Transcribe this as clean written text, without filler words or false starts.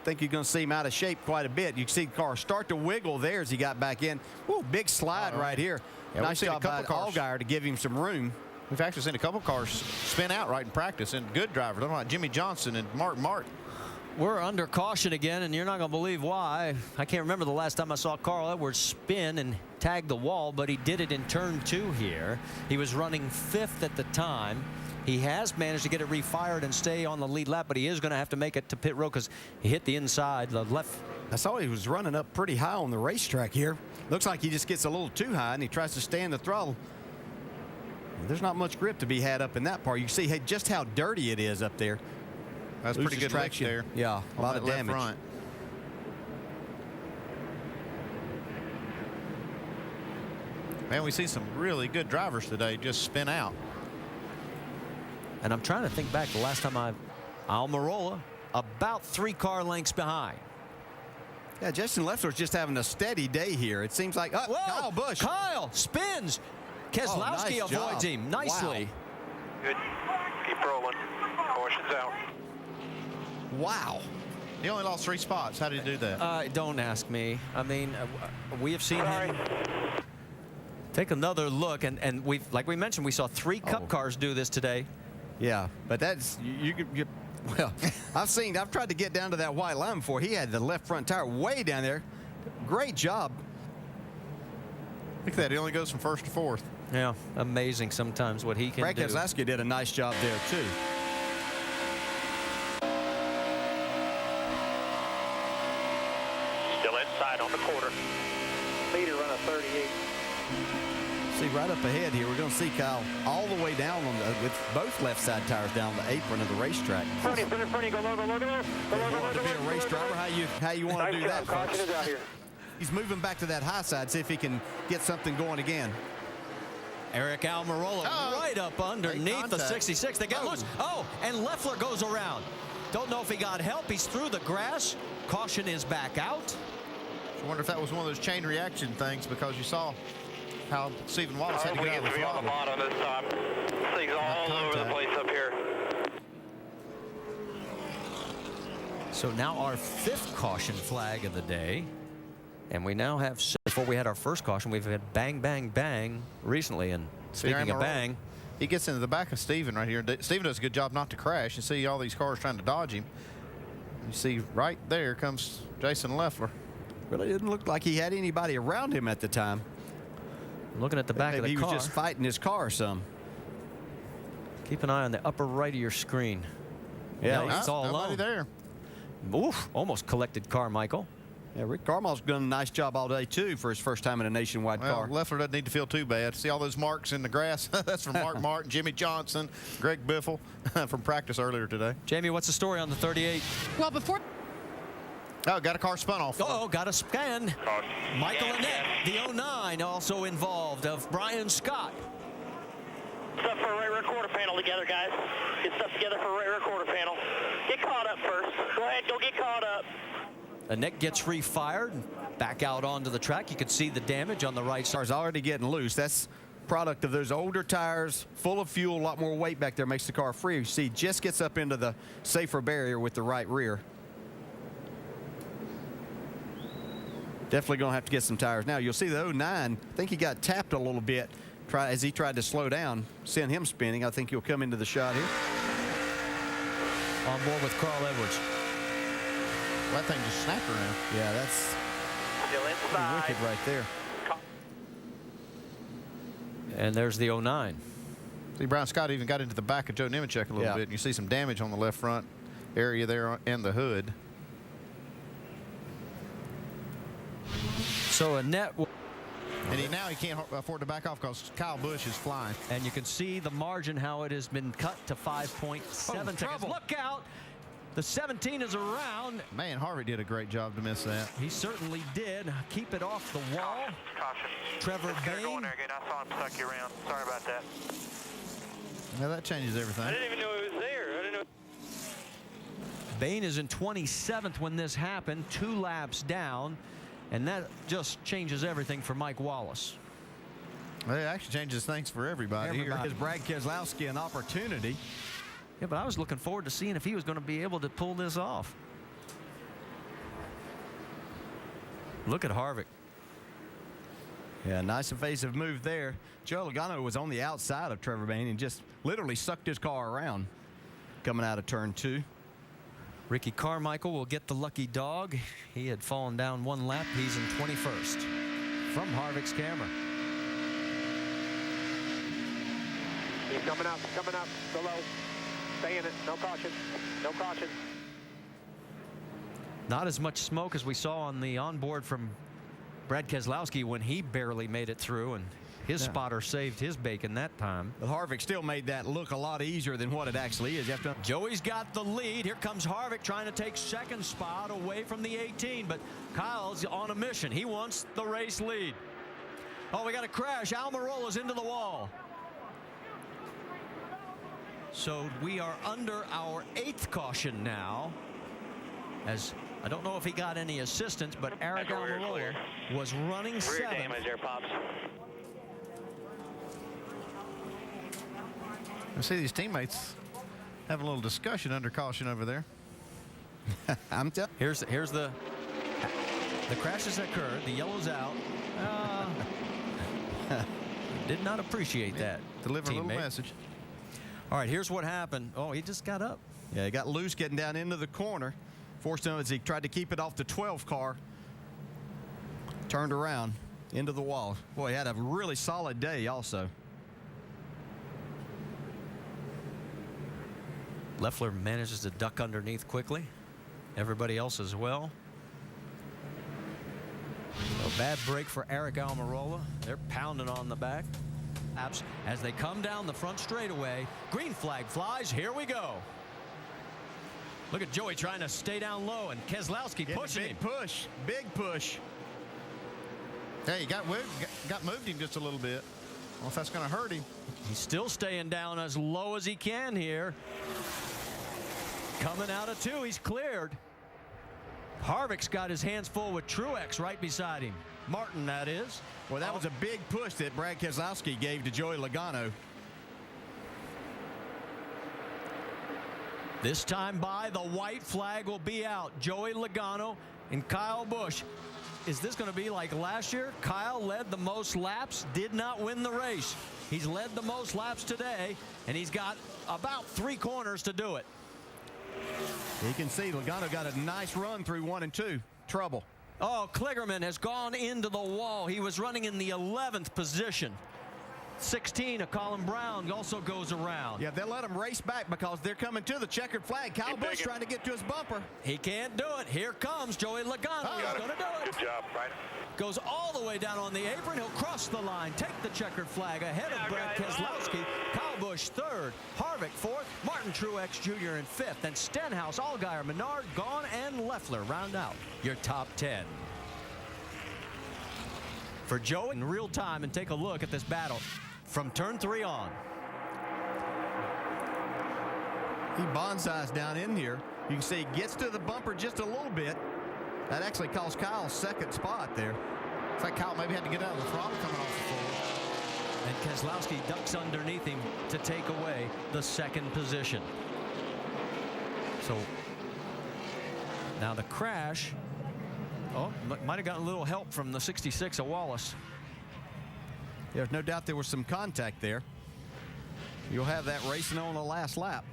think you're going to see him out of shape quite a bit. You can see the car start to wiggle there as he got back in. Ooh, big slide right here. Yeah, nice job by Allgaier to give him some room. We've actually seen a couple cars spin out right in practice, and good drivers, like Jimmy Johnson and Mark Martin. We're under caution again, and you're not going to believe why. I can't remember the last time I saw Carl Edwards spin and tag the wall, but he did it in turn 2 here. He was running 5th at the time. He has managed to get it refired and stay on the lead lap, but he is going to have to make it to pit road because he hit the inside, the left. I saw he was running up pretty high on the racetrack here. Looks like he just gets a little too high, and he tries to stay in the throttle. There's not much grip to be had up in that part. You see just how dirty it is up there. That's pretty good traction there. Yeah, a lot of damage. Front. Man, we see some really good drivers today just spin out. And I'm trying to think back the last time Almirola about 3 car lengths behind. Yeah, Justin Leffler's just having a steady day here. It seems like, Kyle Busch. Kyle spins. Keselowski avoids him nicely. Wow. Good. Keep rolling. Caution's out. Wow. He only lost 3 spots. How did he do that? Don't ask me. I mean, we have seen him take another look, and we've, like we mentioned, we saw 3 Cup cars do this today. Yeah, but that's well, I've tried to get down to that white line before. He had the left front tire way down there. Great job. Look at that. He only goes from 1st to 4th. Yeah, amazing sometimes what he can do. Keselowski did a nice job there, too. Still inside on the quarter. Leader run a 38. See, right up ahead here, we're going to see Kyle all the way down with both left side tires down the apron of the racetrack. In front of you, go low, go low, go low. If you want to be a race driver, how you want to do that, folks? Caution is out here. He's moving back to that high side, see if he can get something going again. Eric Almirola right up underneath the 66. They get loose. Oh, and Leffler goes around. Don't know if he got help. He's through the grass. Caution is back out. I wonder if that was one of those chain reaction things, because you saw how Stephen Wallace had to get out of the throttle. On the bottom this time. Things all over the place up here. So now our 5th caution flag of the day. And we now have, before we had our first caution, we've had bang, bang, bang recently. And speaking of bang, he gets into the back of Stephen right here. Stephen does a good job not to crash. You see all these cars trying to dodge him. You see right there comes Jason Leffler. Really didn't look like he had anybody around him at the time. Looking at the back of the car. He was just fighting his car some. Keep an eye on the upper right of your screen. Yeah, no, it's all alone there. Oof, almost collected Carmichael. Yeah, Rick Carmichael's done a nice job all day, too, for his first time in a nationwide car. Leffler doesn't need to feel too bad. See all those marks in the grass? That's from Mark Martin, Jimmy Johnson, Greg Biffle from practice earlier today. Jamie, what's the story on the 38? Well, before... Oh, got a car spun off. Oh, got a scan. Michael Annette, the 09, also involved, of Brian Scott. Stuff for a right rear quarter panel together, guys. Get stuff together for a right rear quarter panel. Get caught up first. Go ahead, go get caught up. Annette gets refired and back out onto the track. You can see the damage on the right side. Car's already getting loose. That's product of those older tires, full of fuel, a lot more weight back there, makes the car free. You see, just gets up into the safer barrier with the right rear. Definitely going to have to get some tires. Now, you'll see the 09, I think he got tapped a little bit as he tried to slow down, send him spinning. I think he'll come into the shot here. On board with Carl Edwards. Well, that thing just snapped around. Yeah, that's Still inside. wicked right there. And there's the 09. See, Brian Scott even got into the back of Joe Nemechek a little bit. And you see some damage on the left front area there and the hood. So Annette... And now he can't afford to back off because Kyle Busch is flying. And you can see the margin, how it has been cut to 5.7 seconds. Look out! The 17 is around. Man, Harvick did a great job to miss that. He certainly did. Keep it off the wall. Caution. Trevor Bayne. Going there again. I saw him suck you around. Sorry about that. Now that changes everything. I didn't even know he was there. I didn't know. Bayne is in 27th when this happened, 2 laps down. And that just changes everything for Mike Wallace. Well, it actually changes things for everybody here. Gives Brad Keselowski an opportunity. Yeah, but I was looking forward to seeing if he was going to be able to pull this off. Look at Harvick. Yeah, nice evasive move there. Joe Logano was on the outside of Trevor Bayne and just literally sucked his car around coming out of turn 2. Ricky Carmichael will get the lucky dog. He had fallen down 1 lap. He's in 21st from Harvick's camera. He's coming up, go low. Stay in it, no caution, no caution. Not as much smoke as we saw on the onboard from Brad Keselowski when he barely made it through, and his spotter saved his bacon that time. But Harvick still made that look a lot easier than what it actually is. You have to... Joey's got the lead. Here comes Harvick trying to take second spot away from the 18, but Kyle's on a mission. He wants the race lead. Oh, we got a crash. Almirola's into the wall. So we are under our 8th caution now, as I don't know if he got any assistance, but Eric Almirola was running 7th. Rear damage there, Pops. I see these teammates having a little discussion under caution over there. I'm telling Here's the crashes occurred. The yellow's out. Did not appreciate that. Delivering a little teammate. message. All right, here's what happened. Oh, he just got up. Yeah, he got loose getting down into the corner. Forced him as he tried to keep it off the 12 car. Turned around into the wall. Boy, he had a really solid day also. Leffler manages to duck underneath quickly. Everybody else as well. A bad break for Eric Almirola. They're pounding on the back. As they come down the front straightaway, green flag flies. Here we go. Look at Joey trying to stay down low, and Keselowski pushing him. Big push. Hey, he got moved him just a little bit. I don't know if that's going to hurt him. He's still staying down as low as he can here. Coming out of 2, he's cleared. Harvick's got his hands full with Truex right beside him. Martin, that is. Well, that was a big push that Brad Keselowski gave to Joey Logano. This time by, the white flag will be out. Joey Logano and Kyle Busch. Is this going to be like last year? Kyle led the most laps, did not win the race. He's led the most laps today, and he's got about 3 corners to do it. You can see Logano got a nice run through 1 and 2. Trouble. Oh, Kligerman has gone into the wall. He was running in the 11th position. 16 of Colin Brown also goes around. Yeah, they'll let him race back because they're coming to the checkered flag. Kyle Busch trying to get to his bumper. He can't do it. Here comes Joey Logano. He's going to do it. Good job, Brian. Goes all the way down on the apron. He'll cross the line, take the checkered flag ahead of Brad Keselowski. Kyle Busch 3rd, Harvick 4th, Martin Truex Jr. in 5th, and Stenhouse, Allgaier, Menard, Gahn, and Leffler round out your top 10. For Joey in real time, and take a look at this battle from turn 3 on. He bonsais down in here. You can see he gets to the bumper just a little bit. That actually cost Kyle 2nd spot there. It's like Kyle maybe had to get out of the throttle coming off the floor. And Keselowski ducks underneath him to take away the 2nd position. So now the crash. Oh, might have gotten a little help from the 66 of Wallace. There's no doubt there was some contact there. You'll have that racing on the last lap.